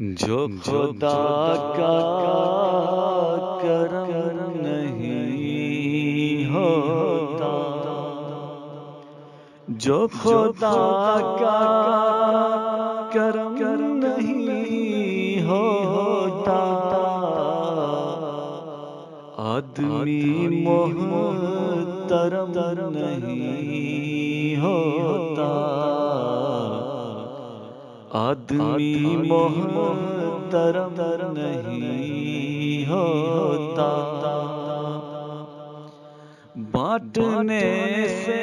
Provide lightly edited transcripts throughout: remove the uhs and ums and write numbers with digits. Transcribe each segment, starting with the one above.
جو خدا کا کرم نہیں ہوتا، جو خدا کا کرم نہیں ہوتا، آدمی محترم نہیں ہوتا، آدمی محترم نہیں ہوتا، بانٹنے سے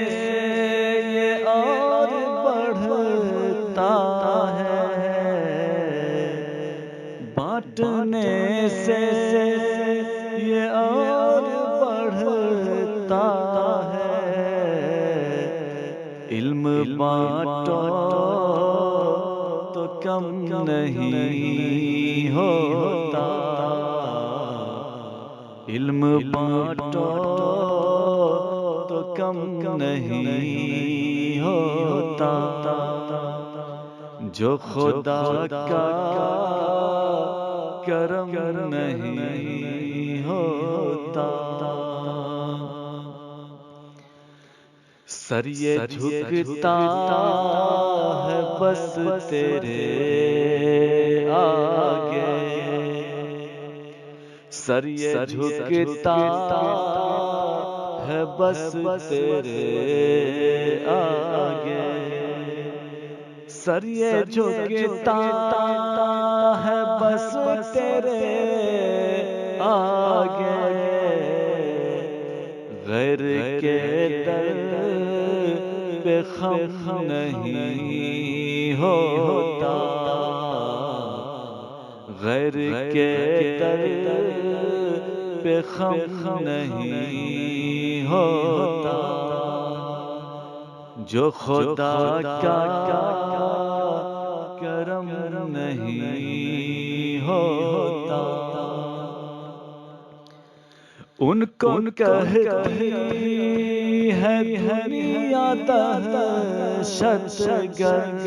یہ اور بڑھتا ہے، بانٹنے سے یہ اور بڑھتا ہے، علم بانٹو تو کم نہیں ہوتا، علم بانٹو تو کم نہیں ہوتا، جو خدا کا کرم نہیں ہوتا، سر یہ جھکتا ہے بس تیرے آگے، سر یہ جھکتا ہے بس تیرے آگے، سر یہ جھکتا ہے بس تیرے آگے، غیر کے در پہ خم نہیں ہوتا، غیر کے در پہ خم نہیں ہوتا، جو خدا کا کرم نہیں ہوتا، ان کو کہتی ہے دنیا دہشت گرد،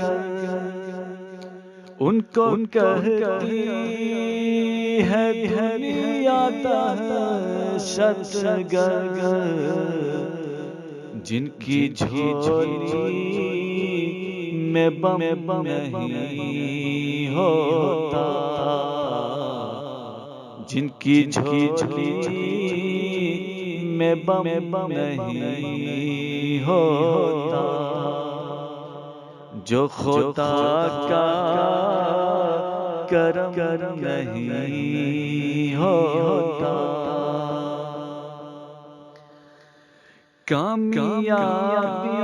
ان کو کہتی ہے دنیا دہشت گرد، جن کی جھولی میں بم نہیں ہوتا، جن کی جھولی میں بم نہیں ہوتا، جو خدا کا کرم نہیں ہوتا، کامیابی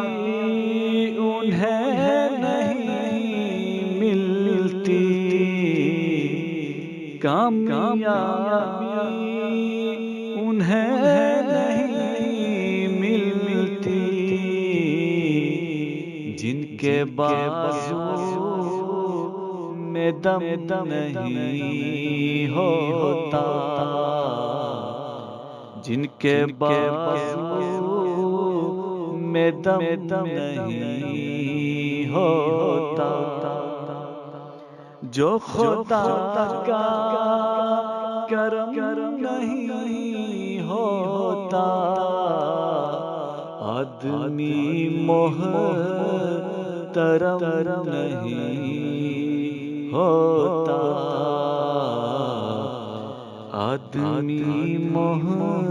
انہیں نہیں ملتی، کامیابی انہیں نہیں ملتی، جن کے بازو میں دم نہیں ہوتا، جن کے بازو میں دم نہیں ہوتا، جو خدا کا کرم نہیں ہوتا، آدمی محترم نہیں ہوتا، آدمی محترم